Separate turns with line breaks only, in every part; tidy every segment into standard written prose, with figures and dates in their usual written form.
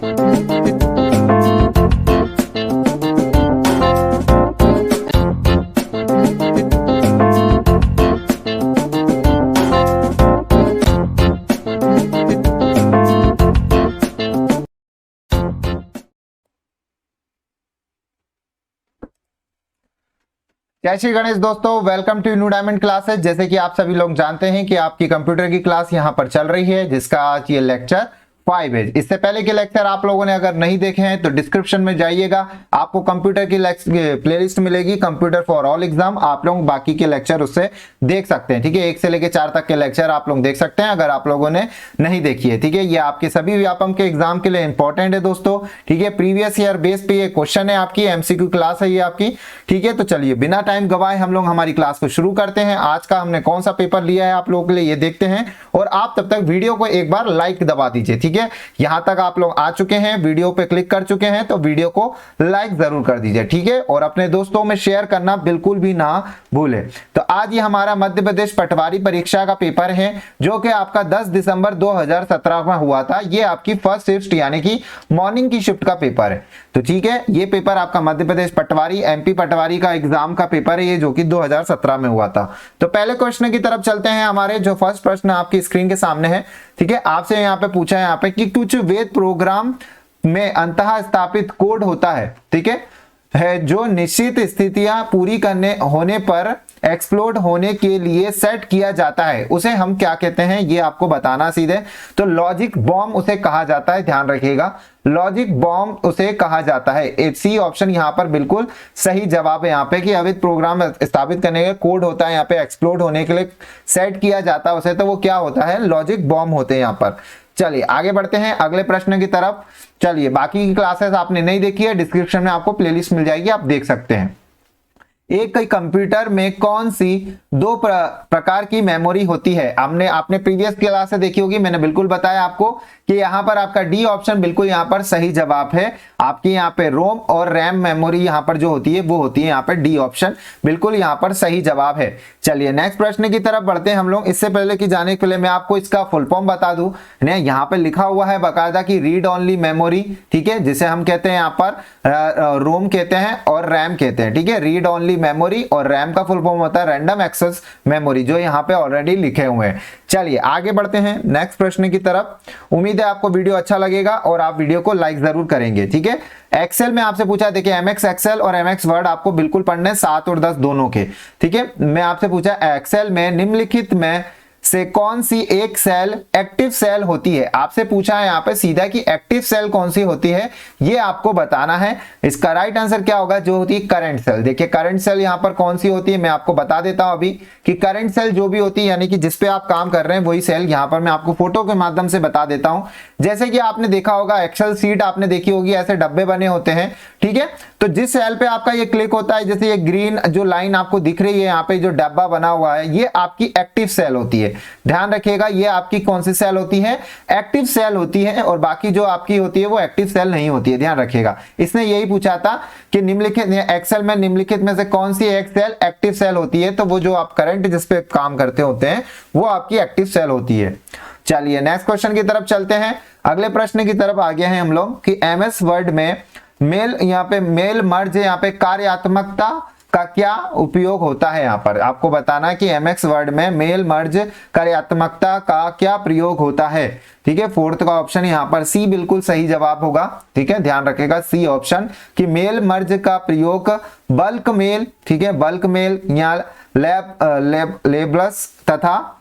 जय श्री गणेश दोस्तों, welcome to new diamond classes. जैसे कि आप सभी लोग जानते हैं कि आपकी कंप्यूटर की क्लास यहां पर चल रही है, जिसका आज ये लेक्चर 5 है। इससे पहले के लेक्चर आप लोगों ने अगर नहीं देखे हैं तो डिस्क्रिप्शन में जाइएगा, आपको कंप्यूटर की प्लेलिस्ट मिलेगी, कंप्यूटर फॉर ऑल एग्जाम। आप लोग बाकी के लेक्चर उससे देख सकते हैं, ठीक है। 1 से लेकर 4 तक के लेक्चर आप लोग देख सकते हैं अगर आप लोगों ने नहीं देखी है, ठीक है। ये आपके सभी व्यापम के एग्जाम के लिए इंपॉर्टेंट है दोस्तों, ठीक है। प्रीवियस ईयर बेस पे ये क्वेश्चन है, आपकी एमसीक्यू क्लास है ये आपकी, ठीक है। तो चलिए बिना टाइम गवाए हम लोग हमारी क्लास को शुरू करते हैं। आज का हमने कौन सा पेपर लिया है आप लोगों के लिए ये देखते हैं, और आप तब तक वीडियो को एक बार लाइक दबा दीजिए, ठीक है। यहां तक आप लोग आ चुके हैं, वीडियो पे क्लिक कर चुके हैं तो वीडियो को लाइक जरूर कर दीजिए, ठीक है। और अपने दोस्तों में शेयर करना बिल्कुल भी ना भूले। तो आज ये हमारा मध्य प्रदेश पटवारी परीक्षा का पेपर है, जो कि आपका 10 दिसंबर 2017 में हुआ था। ये आपकी फर्स्ट शिफ्ट यानी कि मॉर्निंग की शिफ्ट का पेपर है। तो ठीक है, ये पेपर आपका मध्य प्रदेश पटवारी एमपी पटवारी का एग्जाम का पेपर है ये, जो कि 2017 में हुआ था। तो पहले क्वेश्चन की तरफ चलते हैं। हमारे जो फर्स्ट प्रश्न आपकी स्क्रीन के सामने है, ठीक है। आपसे यहाँ पे पूछा है यहाँ पे कि कुछ वेद प्रोग्राम में अंतः स्थापित कोड होता है, ठीक है, जो निश्चित स्थितियां पूरी करने होने पर एक्सप्लोड होने के लिए सेट किया जाता है, उसे हम क्या कहते हैं, ये आपको बताना सीधे। तो लॉजिक बॉम्ब उसे कहा जाता है, ध्यान रखिएगा, लॉजिक बॉम्ब उसे कहा जाता है। सी ऑप्शन यहाँ पर बिल्कुल सही जवाब है यहाँ पे, कि अवैध प्रोग्राम स्थापित करने का कोड होता है यहाँ पे, एक्सप्लोड होने के लिए सेट किया जाता है उसे, तो वो क्या होता है, लॉजिक बॉम्ब होते हैं यहाँ पर। चलिए आगे बढ़ते हैं अगले प्रश्न की तरफ। चलिए, बाकी की क्लासेस आपने नहीं देखी है, डिस्क्रिप्शन में आपको प्लेलिस्ट मिल जाएगी, आप देख सकते हैं। एक कंप्यूटर में कौन सी दो प्रकार की मेमोरी होती है? आपने प्रीवियस क्लास से देखी होगी, मैंने बिल्कुल बताया आपको कि यहाँ पर आपका डी ऑप्शन बिल्कुल यहाँ पर सही जवाब है। आपकी यहाँ पे रोम और रैम मेमोरी यहाँ पर जो होती है वो होती है यहाँ पर डी ऑप्शन, बिल्कुल यहाँ पर सही जवाब है। चलिए नेक्स्ट प्रश्न की तरफ बढ़ते हैं हम लोग। इससे पहले कि जाने के लिए मैं आपको इसका फुल फॉर्म बता दूं, यहाँ पे लिखा हुआ है बाकायदा की रीड ओनली मेमोरी, ठीक है, जिसे हम कहते हैं यहाँ पर रोम कहते हैं और रैम कहते हैं, ठीक है। रीड ओनली मेमोरी और रैम का फुल फॉर्म होता है रैंडम एक्सेस मेमोरी, जो यहाँ पे ऑलरेडी लिखे हुए हैं। चलिए आगे बढ़ते हैं नेक्स्ट प्रश्न की तरफ। उम्मीद है आपको वीडियो अच्छा लगेगा और आप वीडियो को लाइक जरूर करेंगे, ठीक है। एक्सेल में आपसे पूछा, देखिए एमएक्स एक्सेल और एमएक्स वर्ड आपको बिल्कुल पढ़ने हैं, 7 और 10 दोनों के, ठीक है। मैं आपसे पूछा एक्सेल में निम्नलिखित में से कौन सी एक सेल एक्टिव सेल होती है? आपसे पूछा है यहाँ पे सीधा कि एक्टिव सेल कौन सी होती है, ये आपको बताना है। इसका राइट आंसर क्या होगा, जो होती है करंट सेल। देखिए करंट सेल यहाँ पर कौन सी होती है, मैं आपको बता देता हूं अभी कि करंट सेल जो भी होती है, यानी कि जिसपे आप काम कर रहे हैं वही सेल, यहाँ पर मैं आपको फोटो के माध्यम से बता देता हूं। जैसे कि आपने देखा होगा एक्सेल सीट आपने देखी होगी, ऐसे डब्बे बने होते हैं, ठीक है। तो जिस सेल पे आपका ये क्लिक होता है, जैसे ये ग्रीन जो लाइन आपको दिख रही है यहाँ पे जो डब्बा बना हुआ है, ये आपकी एक्टिव सेल होती है। ध्यान रखिएगा, ये आपकी कौन सी सेल होती है, एक्टिव सेल होती है, और बाकी जो आपकी होती है वो एक्टिव सेल नहीं होती है, ध्यान रखिएगा। इसने यही पूछा था कि निम्नलिखित एक्सेल में निम्नलिखित में से कौन सी एक सेल एक्टिव सेल होती है, तो वो जो आप करंट जिस पे काम करते होते हैं वो आपकी एक्टिव सेल होती है। चलिए नेक्स्ट क्वेश्चन की तरफ चलते हैं। अगले प्रश्न की तरफ आ गए हैं हम लोग कि एमएस वर्ड में मेल, यहाँ पे मेल मर्ज, यहाँ पे कार्यात्मकता का क्या उपयोग होता है? यहाँ पर आपको बताना है कि एमएक्स वर्ड में मेल मर्ज कार्यात्मकता का क्या प्रयोग होता है, ठीक है। फोर्थ का ऑप्शन यहाँ पर सी बिल्कुल सही जवाब होगा, ठीक है। ध्यान रखेगा सी ऑप्शन कि मेल मर्ज का प्रयोग बल्क मेल, ठीक है, बल्क मेल या लेबल्स तथा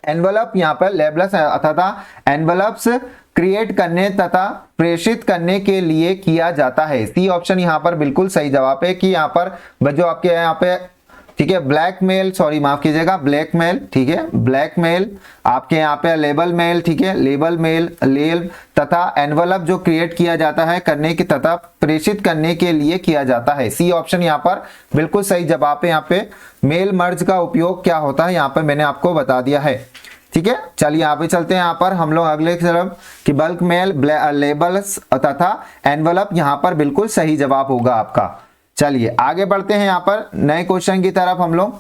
एनवलप, यहाँ पर लेबल्स तथा एनवलप्स क्रिएट करने तथा प्रेषित करने के लिए किया जाता है। सी ऑप्शन यहाँ पर बिल्कुल सही जवाब है कि यहाँ पर जो आपके यहाँ पे, ठीक है, ब्लैकमेल, सॉरी माफ कीजिएगा, ब्लैकमेल, ठीक है, ब्लैकमेल, आपके यहाँ पे लेबल मेल, ठीक है, लेबल मेल, लेल तथा एनवलप जो क्रिएट किया जाता है करने की तथा प्रेषित करने के लिए किया जाता है। सी ऑप्शन यहाँ पर बिल्कुल सही जवाब है। यहाँ पे मेल मर्ज का उपयोग क्या होता है, यहाँ पर मैंने आपको बता दिया है, ठीक है। चलिए यहाँ पे चलते हैं, यहाँ पर हम लोग अगले की तरफ कि बल्क मेल, लेबल्स तथा एनवलप, यहाँ पर बिल्कुल सही जवाब होगा आपका। चलिए आगे बढ़ते हैं यहाँ पर नए क्वेश्चन की तरफ हम लोग।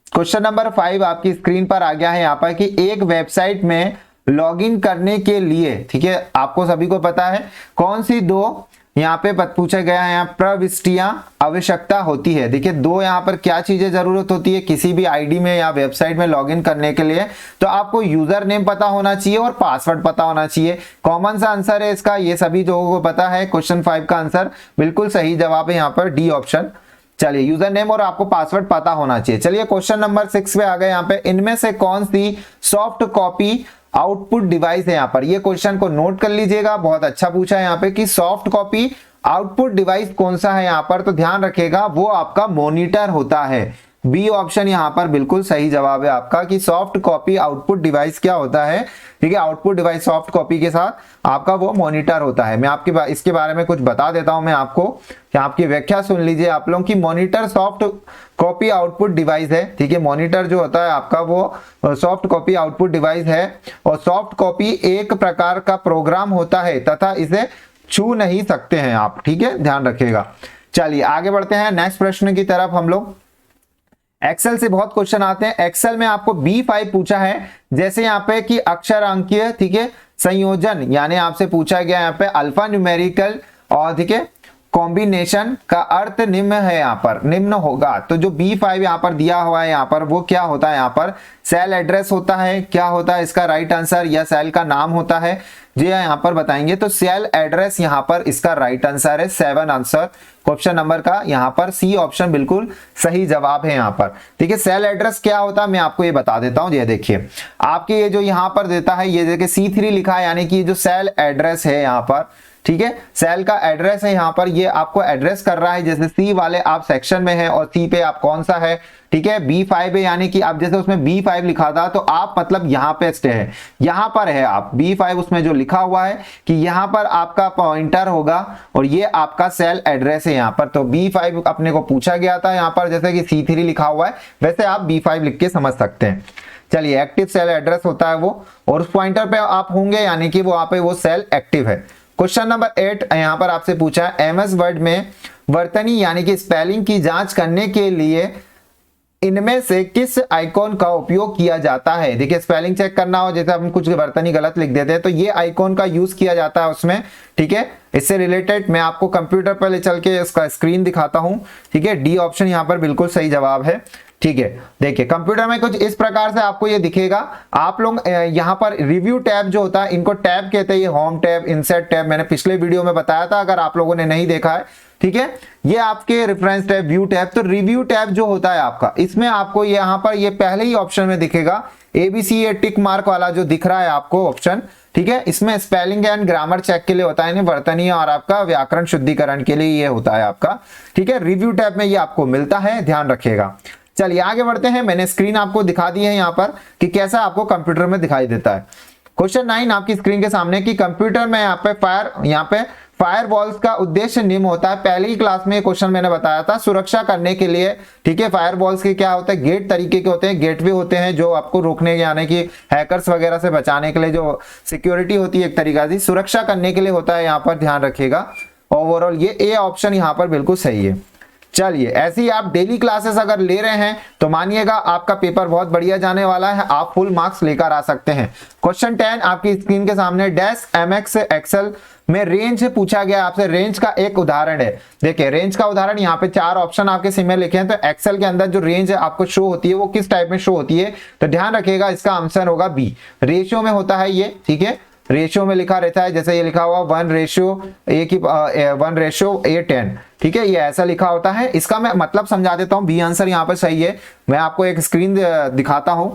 क्वेश्चन नंबर 5 आपकी स्क्रीन पर आ गया है यहाँ पर कि एक वेबसाइट में लॉगिन करने के लिए, ठीक है, आपको सभी को पता है कौन सी दो यहाँ पे पूछा गया है, यहाँ प्रविष्टियां आवश्यकता होती है। देखिए दो यहाँ पर क्या चीजें जरूरत होती है किसी भी आईडी में या वेबसाइट में लॉगिन करने के लिए, तो आपको यूजर नेम पता होना चाहिए और पासवर्ड पता होना चाहिए। कॉमन सा आंसर है इसका, ये सभी लोगों को पता है। क्वेश्चन 5 का आंसर बिल्कुल सही जवाब है यहाँ पर डी ऑप्शन। चलिए यूजर नेम और आपको पासवर्ड पता होना चाहिए। चलिए क्वेश्चन नंबर 6 पे आ गए। यहाँ पे इनमें से कौन सी सॉफ्ट कॉपी आउटपुट डिवाइस है, यहाँ पर ये क्वेश्चन को नोट कर लीजिएगा, बहुत अच्छा पूछा है यहाँ पे कि सॉफ्ट कॉपी आउटपुट डिवाइस कौन सा है यहाँ पर, तो ध्यान रखिएगा वो आपका मॉनिटर होता है। बी ऑप्शन यहाँ पर बिल्कुल सही जवाब है आपका कि सॉफ्ट कॉपी आउटपुट डिवाइस क्या होता है, ठीक है, आउटपुट डिवाइस सॉफ्ट कॉपी के साथ आपका वो मॉनिटर होता है। मैं आपके इसके बारे में कुछ बता देता हूं मैं आपको, कि आपकी व्याख्या सुन लीजिए आप लोग कि monitor soft copy output device है, ठीक है। मॉनिटर जो होता है आपका वो सॉफ्ट कॉपी आउटपुट डिवाइस है, और सॉफ्ट कॉपी एक प्रकार का प्रोग्राम होता है तथा इसे छू नहीं सकते हैं आप, ठीक है, ध्यान रखिएगा। चलिए आगे बढ़ते हैं नेक्स्ट प्रश्न की तरफ। हम लोग एक्सेल से बहुत क्वेश्चन आते हैं। एक्सेल में आपको B5 पूछा है, जैसे यहाँ पे कि अक्षर अंकीय, ठीक है, संयोजन, यानी आपसे पूछा गया यहाँ पे अल्फा न्यूमेरिकल और ठीक है कॉम्बिनेशन का अर्थ निम्न है, यहाँ पर निम्न होगा। तो जो B5 यहाँ पर दिया हुआ है यहाँ पर वो क्या होता है, यहाँ पर सेल एड्रेस होता है, क्या होता है इसका राइट आंसर, या सेल का नाम होता है, जी यहाँ पर बताएंगे। तो सेल एड्रेस यहाँ पर इसका राइट आंसर है 7 आंसर क्वेश्चन नंबर का, यहाँ पर सी ऑप्शन बिल्कुल सही जवाब है यहाँ पर, ठीक है। सेल एड्रेस क्या होता है मैं आपको ये बता देता हूँ। ये देखिए आपके ये जो यहाँ पर देता है, ये देखिए C3 लिखा है, यानी कि जो सेल एड्रेस है यहाँ पर, ठीक है, सेल का एड्रेस है यहाँ पर, ये आपको एड्रेस कर रहा है। जैसे सी वाले आप सेक्शन में है और सी पे आप कौन सा है, ठीक है, B5 है, यानी कि आप जैसे उसमें B5 लिखा था तो आप मतलब यहाँ पे स्टे है, यहाँ पर है आप B5 उसमें जो लिखा हुआ है कि यहाँ पर आपका पॉइंटर होगा और ये आपका सेल एड्रेस है यहाँ पर। तो B5 अपने को पूछा गया था यहाँ पर, जैसे कि C3 लिखा हुआ है वैसे आप B5 लिख के समझ सकते हैं। चलिए एक्टिव सेल एड्रेस होता है वो, और उस पॉइंटर पे आप होंगे यानी कि वहां पे वो सेल एक्टिव है। क्वेश्चन नंबर 8 यहाँ पर आपसे पूछा है MS वर्ड में वर्तनी यानी कि स्पेलिंग की जांच करने के लिए इनमें से किस आइकॉन का उपयोग किया जाता है। देखिए स्पेलिंग चेक करना हो, जैसे हम कुछ वर्तनी गलत लिख देते हैं तो ये आइकॉन का यूज किया जाता है उसमें, ठीक है। इससे रिलेटेड मैं आपको कंप्यूटर पर ले चल के इसका स्क्रीन दिखाता हूं, ठीक है। डी ऑप्शन यहाँ पर बिल्कुल सही जवाब है, ठीक है। देखिए कंप्यूटर में कुछ इस प्रकार से आपको ये दिखेगा। आप लोग यहाँ पर रिव्यू टैब जो होता है, इनको टैब कहते हैं, ये होम टैब, इंसर्ट टैब, मैंने पिछले वीडियो में बताया था, अगर आप लोगों ने नहीं देखा है, ठीक है। ये आपके रेफरेंस टैब, व्यू टैब, तो रिव्यू टैब जो होता है आपका, इसमें आपको यहाँ पर ये पहले ही ऑप्शन में दिखेगा ABC, ये टिक मार्क वाला जो दिख रहा है आपको ऑप्शन, ठीक है। इसमें स्पेलिंग एंड ग्रामर चेक के लिए होता है, वर्तनी और आपका व्याकरण शुद्धिकरण के लिए ये होता है आपका, ठीक है। रिव्यू टैब में ये आपको मिलता है, ध्यान रखिएगा। चलिए आगे बढ़ते हैं। मैंने स्क्रीन आपको दिखा दी है यहाँ पर कि कैसा आपको कंप्यूटर में दिखाई देता है। क्वेश्चन 9 आपकी स्क्रीन के सामने कि कंप्यूटर में यहाँ पे फायरवॉल्स का उद्देश्य निम्न होता है। पहली ही क्लास में क्वेश्चन मैंने बताया था, सुरक्षा करने के लिए, ठीक है। फायरवॉल्स के क्या होते हैं, गेट तरीके के होते हैं, गेटवे होते हैं जो आपको रोकने यानी कि हैकर्स वगैरह से बचाने के लिए जो सिक्योरिटी होती है एक तरीका से, सुरक्षा करने के लिए होता है, यहाँ पर ध्यान रखिएगा। ओवरऑल ये ए ऑप्शन यहाँ पर बिल्कुल सही है। चलिए ऐसे ही आप डेली क्लासेस अगर ले रहे हैं तो मानिएगा आपका पेपर बहुत बढ़िया जाने वाला है, आप फुल मार्क्स लेकर आ सकते हैं। क्वेश्चन 10 आपकी स्क्रीन के सामने, डैश MX एक्सेल में रेंज पूछा गया आपसे। रेंज का एक उदाहरण है, देखिए रेंज का उदाहरण, यहाँ पे 4 ऑप्शन आपके सिम में लिखे हैं। तो एक्सेल के अंदर जो रेंज आपको शो होती है वो किस टाइप में शो होती है, तो ध्यान रखिएगा इसका आंसर होगा बी, रेशियो में होता है ये, ठीक है। रेशियो में लिखा रहता है, जैसे ये लिखा हुआ 1:A10, ठीक है, ये ऐसा लिखा होता है। इसका मैं मतलब समझा देता हूं, बी आंसर यहाँ पर सही है। मैं आपको एक स्क्रीन दिखाता हूं,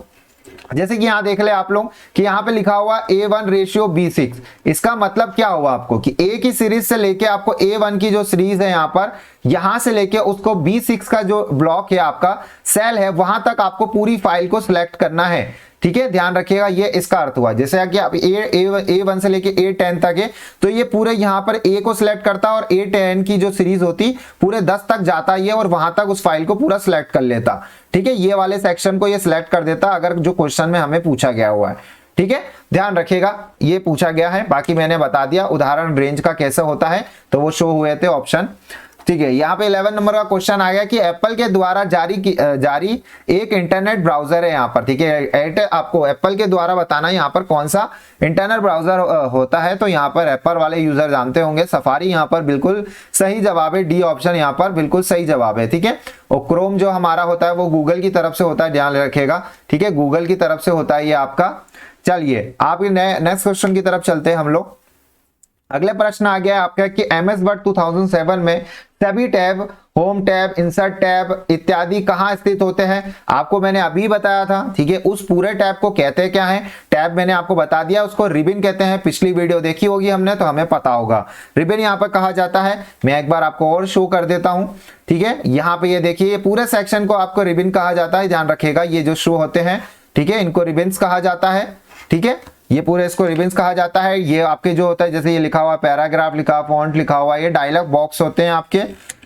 जैसे कि यहाँ देख ले आप लोग कि यहाँ पे लिखा हुआ A1:B6। इसका मतलब क्या हुआ आपको कि A की सीरीज से लेके आपको A1 की जो सीरीज है यहाँ पर, यहां से लेके उसको B6 का जो ब्लॉक है आपका सेल है वहां तक आपको पूरी फाइल को सिलेक्ट करना है, ठीक है। ध्यान रखिएगा ये इसका अर्थ हुआ, जैसे कि आप A1 से लेके A10 तक है तो ये पूरे यहाँ पर A को सिलेक्ट करता है और A10 की जो सीरीज होती पूरे 10 तक जाता है और वहां तक उस फाइल को पूरा सिलेक्ट कर लेता, ठीक है। ये वाले सेक्शन को ये सिलेक्ट कर देता अगर जो क्वेश्चन में हमें पूछा गया हुआ है, ठीक है। ध्यान रखिएगा ये पूछा गया है, बाकी मैंने बता दिया उदाहरण रेंज का कैसे होता है, तो वो शो हुए थे ऑप्शन। ठीक है, यहाँ पे 11 नंबर का क्वेश्चन आ गया कि एप्पल के द्वारा जारी एक इंटरनेट ब्राउजर है यहाँ पर। ठीक है, एयरटेल आपको एप्पल के द्वारा बताना है यहाँ पर कौन सा इंटरनेट ब्राउजर होता है। तो यहाँ पर एप्पल वाले यूजर जानते होंगे, सफारी यहाँ पर बिल्कुल सही जवाब है, डी ऑप्शन यहाँ पर बिल्कुल सही जवाब है। ठीक है, और क्रोम जो हमारा होता है वो गूगल की तरफ से होता है, ध्यान रखिएगा। ठीक है, गूगल की तरफ से होता है ये आपका। चलिए आप नेक्स्ट क्वेश्चन की तरफ चलते हैं हम लोग। अगले प्रश्न आ गया है आपका कि एमएस वर्ड 2007 में सभी tab, home tab, insert tab इत्यादि कहां स्थित होते हैं। आपको मैंने अभी बताया था। ठीक है, उस पूरे टैब को कहते क्या है, टैब मैंने आपको बता दिया, उसको रिबन कहते हैं। पिछली वीडियो देखी होगी हमने तो हमें पता होगा रिबन यहाँ पर कहा जाता है। मैं एक बार आपको और शो कर देता हूं। ठीक है, यहाँ पे ये देखिए, पूरे सेक्शन को आपको रिबन कहा जाता है, ध्यान रखिएगा। ये जो शो होते हैं, ठीक है, इनको रिबन्स कहा जाता है। ठीक है, ये पूरे इसको रिबन्स कहा जाता है। ये आपके जो होता है, जैसे ये लिखा हुआ पैराग्राफ लिखा हुआ, फॉन्ट लिखा हुआ, ये डायलॉग बॉक्स होते हैं आपके।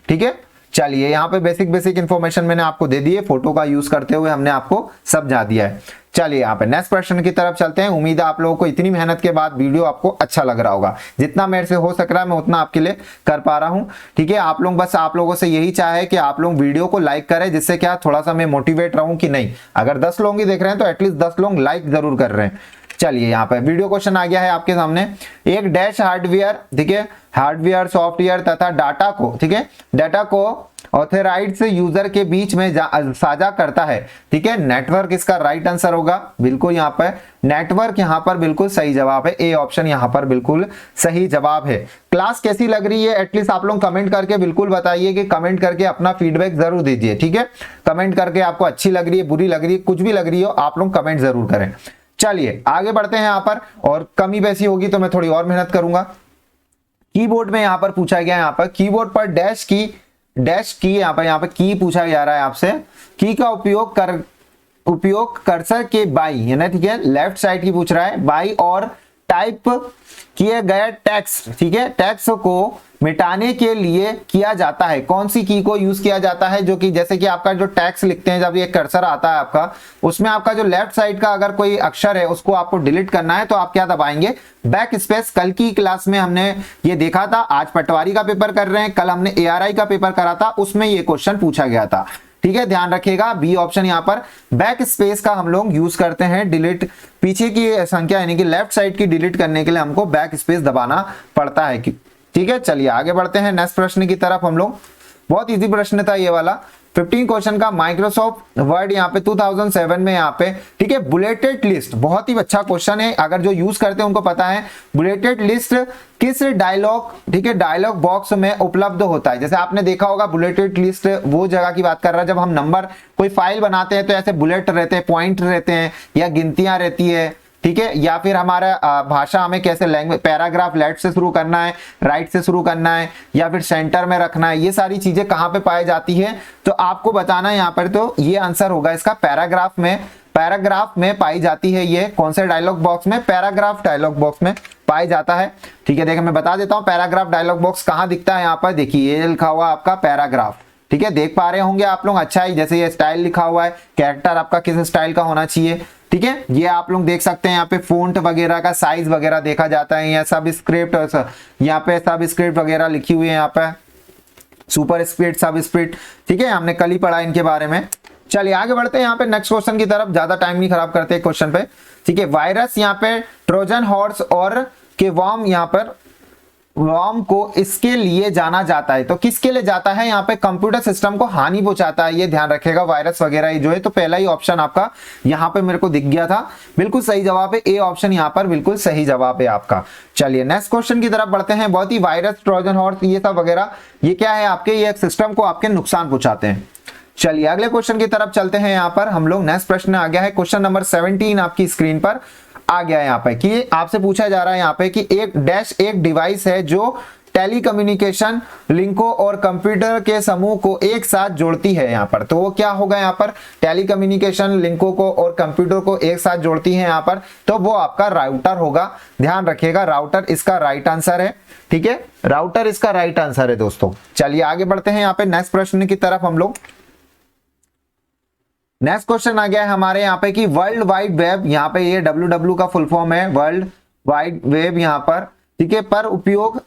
ठीक है, चलिए यहाँ पे बेसिक इंफॉर्मेशन मैंने आपको दे दी है, फोटो का यूज करते हुए हमने आपको समझा दिया है। चलिए यहाँ पे नेक्स्ट प्रश्न की तरफ चलते हैं। उम्मीद है आप लोगों को इतनी मेहनत के बाद वीडियो आपको अच्छा लग रहा होगा। जितना मेरे से हो सक रहा है मैं उतना आपके लिए कर पा रहा हूँ। ठीक है, आप लोग बस आप लोगों से यही चाहे कि आप लोग वीडियो को लाइक करें, जिससे क्या थोड़ा सा मैं मोटिवेट रहूं कि नहीं, अगर 10 लोग ही देख रहे हैं तो एटलीस्ट 10 लोग लाइक जरूर कर रहे हैं। चलिए यहाँ पे वीडियो क्वेश्चन आ गया है आपके सामने। एक डैश हार्डवेयर, ठीक है, हार्डवेयर, सॉफ्टवेयर तथा डाटा को, ठीक है, डाटा को ऑथराइज्ड यूजर के बीच में साझा करता है। ठीक है, नेटवर्क इसका राइट आंसर होगा। बिल्कुल यहाँ पर नेटवर्क यहाँ पर बिल्कुल सही जवाब है, ए ऑप्शन यहाँ पर बिल्कुल सही जवाब है। क्लास कैसी लग रही है एटलीस्ट आप लोग कमेंट करके बिल्कुल बताइए, कि कमेंट करके अपना फीडबैक जरूर दीजिए। ठीक है, कमेंट करके आपको अच्छी लग रही है, बुरी लग रही है, कुछ भी लग रही हो, आप लोग कमेंट जरूर करें। चलिए आगे बढ़ते हैं यहाँ पर, और कमी वैसी होगी तो मैं थोड़ी और मेहनत करूंगा। कीबोर्ड में यहाँ पर पूछा गया, यहाँ पर कीबोर्ड पर डैश की यहाँ पर की पूछा जा रहा है आपसे। की का उपयोग कर्सर के बाई, है ना, ठीक है, लेफ्ट साइड की पूछ रहा है, बाई और टाइप किए गए टेक्स्ट, ठीक है, टेक्स्ट को मिटाने के लिए किया जाता है। कौन सी की को यूज किया जाता है, जो कि जैसे कि आपका जो टेक्स्ट लिखते हैं, जब ये कर्सर आता है आपका, उसमें आपका जो लेफ्ट साइड का अगर कोई अक्षर है उसको आपको डिलीट करना है तो आप क्या दबाएंगे, बैक स्पेस। कल की क्लास में हमने ये देखा था, आज पटवारी का पेपर कर रहे हैं, कल हमने ARI का पेपर करा था, उसमें ये क्वेश्चन पूछा गया था। ठीक है, ध्यान रखिएगा, बी ऑप्शन यहाँ पर बैक स्पेस का हम लोग यूज करते हैं। डिलीट पीछे की संख्या यानी कि लेफ्ट साइड की डिलीट करने के लिए हमको बैक स्पेस दबाना पड़ता है। ठीक है, चलिए आगे बढ़ते हैं नेक्स्ट प्रश्न की तरफ हम लोग। बहुत इजी प्रश्न था ये वाला, 15 क्वेश्चन का, माइक्रोसॉफ्ट वर्ड यहाँ पे 2007 में यहाँ पे, ठीक है, बुलेटेड लिस्ट, बहुत ही अच्छा क्वेश्चन है, अगर जो यूज करते हैं उनको पता है। बुलेटेड लिस्ट किस डायलॉग, ठीक है, डायलॉग बॉक्स में उपलब्ध होता है। जैसे आपने देखा होगा बुलेटेड लिस्ट वो जगह की बात कर रहा है, जब हम नंबर कोई फाइल बनाते हैं तो ऐसे बुलेट रहते हैं, पॉइंट रहते हैं, या गिनतियां रहती है। ठीक है, या फिर हमारा भाषा हमें कैसे लैंग्वेज, पैराग्राफ लेफ्ट से शुरू करना है, राइट से शुरू करना है, या फिर सेंटर में रखना है, ये सारी चीजें कहां पे पाई जाती है, तो आपको बताना है यहाँ पर। तो ये आंसर होगा इसका पैराग्राफ में पाई जाती है। ये कौन से डायलॉग बॉक्स में, पैराग्राफ डायलॉग बॉक्स में पाई जाता है। ठीक है, देखिए मैं बता देता हूं पैराग्राफ डायलॉग बॉक्स कहां दिखता है। यहाँ पर देखिए ये लिखा हुआ आपका पैराग्राफ, ठीक है, देख पा रहे होंगे आप लोग। अच्छा है, जैसे ये स्टाइल लिखा हुआ है, कैरेक्टर आपका किस स्टाइल का होना चाहिए। ठीक है, ये आप लोग देख सकते हैं, यहाँ पे फ़ॉन्ट वगैरह का साइज वगैरह देखा जाता है, या सब स्क्रिप्ट, यहाँ पे सब स्क्रिप्ट वगैरह लिखी हुई है, यहाँ पे सुपर स्क्रिप्ट, सब स्क्रिप्ट। ठीक है, हमने कल ही पढ़ा इनके बारे में। चलिए आगे बढ़ते हैं यहाँ पे नेक्स्ट क्वेश्चन की तरफ, ज्यादा टाइम नहीं खराब करते क्वेश्चन पे। ठीक है, वायरस यहाँ पे ट्रोजन हॉर्स और के वर्म, यहाँ पर वर्म को इसके लिए जाना जाता है। तो किसके लिए जाता है, यहाँ पे कंप्यूटर सिस्टम को हानि पहुंचाता है, ये ध्यान रखेगा, वायरस वगैरह जो है। तो पहला ही ऑप्शन आपका यहाँ पे मेरे को दिख गया था, बिल्कुल सही जवाब है, ए ऑप्शन यहाँ पर बिल्कुल सही जवाब है आपका। चलिए नेक्स्ट क्वेश्चन की तरफ बढ़ते हैं। बहुत ही वायरस, ट्रोजन हॉर्स, ये सब वगैरह, ये क्या है आपके, ये सिस्टम को आपके नुकसान पहुंचाते हैं। चलिए अगले क्वेश्चन की तरफ चलते हैं। यहाँ पर हम लोग नेक्स्ट प्रश्न आ गया है, क्वेश्चन नंबर 17 आपकी स्क्रीन पर आ गया है। यहाँ पे कि आपसे पूछा जा रहा है यहाँ पे कि एक डिवाइस है जो टेलीकम्युनिकेशन लिंकों और कंप्यूटर के समूह को एक साथ जोड़ती है। यहाँ पर तो वो क्या होगा, यहाँ पर टेलीकम्युनिकेशन लिंकों को और कंप्यूटर को एक साथ जोड़ती है यहाँ पर, तो वो आपका राउटर होगा। ध्यान रखिएगा, राउटर इसका राइट आंसर है। ठीक है, राउटर इसका राइट आंसर है दोस्तों। चलिए आगे बढ़ते हैं यहाँ पे नेक्स्ट प्रश्न की तरफ हम लोग। नेक्स्ट क्वेश्चन आ गया है हमारे यहाँ पे कि वर्ल्ड वाइड वेब, यहाँ पे ये WW का फुल फॉर्म है, वर्ल्ड वाइड वेब यहाँ पर, ठीक है, पर उपयोग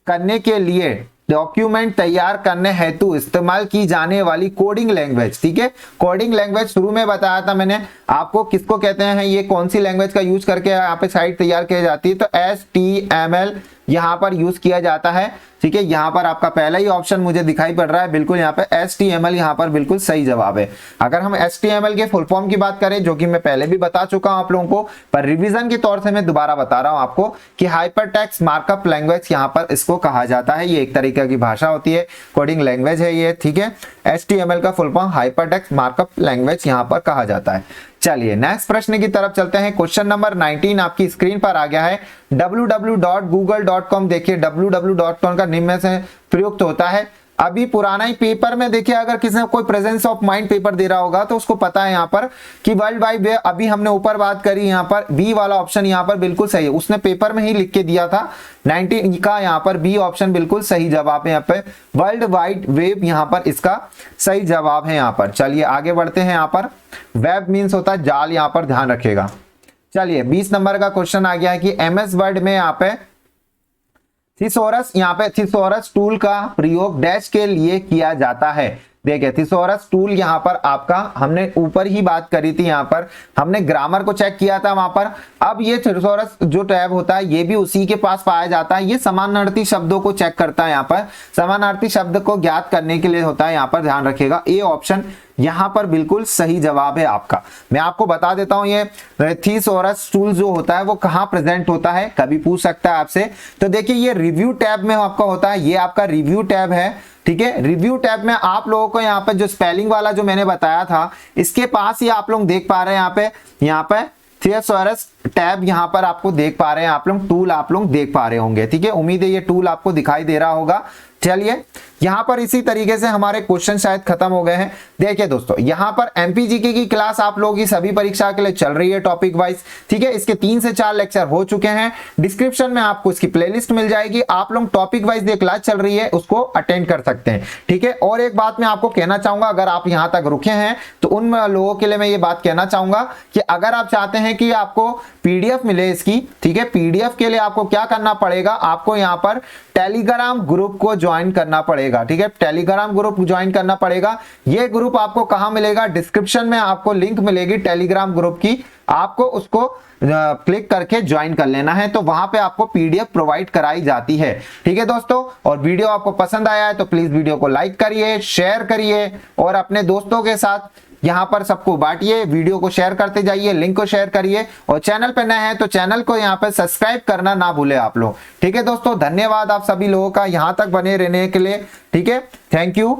करने के लिए डॉक्यूमेंट तैयार करने हेतु इस्तेमाल की जाने वाली कोडिंग लैंग्वेज। ठीक है, कोडिंग लैंग्वेज शुरू में बताया था मैंने आपको किसको कहते हैं, ये कौन सी लैंग्वेज का यूज करके यहाँ पे साइट तैयार की जाती है, तो HTML यहाँ पर यूज किया जाता है। ठीक है, यहाँ पर आपका पहला ही ऑप्शन मुझे दिखाई पड़ रहा है, बिल्कुल यहाँ पे HTML यहाँ पर बिल्कुल सही जवाब है। अगर हम HTML के फुल फॉर्म की बात करें, जो कि मैं पहले भी बता चुका हूं आप लोगों को, पर रिवीजन के तौर से मैं दोबारा बता रहा हूं आपको कि हाइपरटेक्स्ट मार्कअप लैंग्वेज यहाँ पर इसको कहा जाता है। ये एक तरीके की भाषा होती है, कोडिंग लैंग्वेज है ये। ठीक है, HTML का full form hypertext markup language यहाँ पर कहा जाता है। चलिए नेक्स्ट प्रश्न की तरफ चलते हैं। क्वेश्चन नंबर 19 आपकी स्क्रीन पर आ गया है। www.google.com देखिए, www.com का निम्न में से प्रयुक्त होता है। अभी पुराना ही पेपर में देखिए, अगर किसी ने कोई प्रेजेंस ऑफ माइंड पेपर दे रहा होगा तो उसको पता है यहाँ पर कि वर्ल्ड वाइड वेब, अभी हमने ऊपर बात करी, यहाँ पर बी वाला ऑप्शन यहाँ पर बिल्कुल सही है, उसने पेपर में ही लिख के दिया था 19 का, यहाँ पर बी ऑप्शन बिल्कुल सही जवाब है। यहाँ पे वर्ल्ड वाइड वेब यहाँ पर इसका सही जवाब है यहाँ पर। चलिए आगे बढ़ते हैं। यहाँ पर वेब मीन्स होता है जाल, यहाँ पर ध्यान रखेगा। चलिए 20 नंबर का क्वेश्चन आ गया है कि MS वर्ड में यहाँ पे थिसॉरस, यहाँ पे थिसॉरस टूल का प्रयोग डैश के लिए किया जाता है। देखिए थिसॉरस टूल यहाँ पर आपका, हमने ऊपर ही बात करी थी, यहाँ पर हमने ग्रामर को चेक किया था वहां पर। अब ये थिसॉरस जो टैब होता है ये भी उसी के पास पाया जाता है। ये समानार्थी शब्दों को चेक करता है, यहाँ पर समानार्थी शब्द को ज्ञात करने के लिए होता है। यहाँ पर ध्यान रखिएगा, ए ऑप्शन यहाँ पर बिल्कुल सही जवाब है आपका। मैं आपको बता देता हूं ये थिसॉरस टूल जो होता है वो कहाँ प्रेजेंट होता है, कभी पूछ सकता है आपसे। तो देखिए ये रिव्यू टैब में आपका होता है, ये आपका रिव्यू टैब है। ठीक है, रिव्यू टैब में आप लोगों को यहाँ पे जो स्पेलिंग वाला जो मैंने बताया था, इसके पास ही आप लोग देख पा रहे हैं यहाँ पे थिसॉरस टैब यहाँ पर आपको देख पा रहे हैं आप लोग, टूल आप लोग देख पा रहे होंगे। ठीक है, उम्मीद है ये टूल आपको दिखाई दे रहा होगा। चलिए यहां पर इसी तरीके से हमारे क्वेश्चन शायद खत्म हो गए हैं। देखिए दोस्तों, यहां पर एमपीजीके की क्लास आप लोगों की सभी परीक्षा के लिए चल रही है टॉपिक वाइज। ठीक है, इसके 3 से 4 लेक्चर हो चुके हैं। डिस्क्रिप्शन में आपको इसकी प्लेलिस्ट मिल जाएगी, आप लोग टॉपिक वाइज जो क्लास चल रही है उसको अटेंड कर सकते हैं। ठीक है, और एक बात मैं आपको कहना चाहूंगा, अगर आप यहां तक रुके हैं तो उन लोगों के लिए मैं ये बात कहना चाहूंगा कि अगर आप चाहते हैं कि आपको पीडीएफ मिले इसकी, ठीक है, पीडीएफ के लिए आपको क्या करना पड़ेगा, आपको यहाँ पर टेलीग्राम ग्रुप को ज्वाइन करना पड़ेगा। ठीक है, टेलीग्राम ग्रुप ज्वाइन करना पड़ेगा। ये ग्रुप आपको कहां मिलेगा, डिस्क्रिप्शन में आपको लिंक मिलेगी टेलीग्राम ग्रुप की, आपको उसको क्लिक करके ज्वाइन कर लेना है, तो वहां पे आपको पीडीएफ प्रोवाइड कराई जाती है। ठीक है दोस्तों, और वीडियो आपको पसंद आया है तो प्लीज वीडियो को लाइक करिए, शेयर करिए और अपने दोस्तों के साथ यहां पर सबको बांटिए, वीडियो को शेयर करते जाइए, लिंक को शेयर करिए, और चैनल पे नए हैं तो चैनल को यहां पे सब्सक्राइब करना ना भूले आप लोग। ठीक है दोस्तों, धन्यवाद आप सभी लोगों का यहां तक बने रहने के लिए। ठीक है, थैंक यू।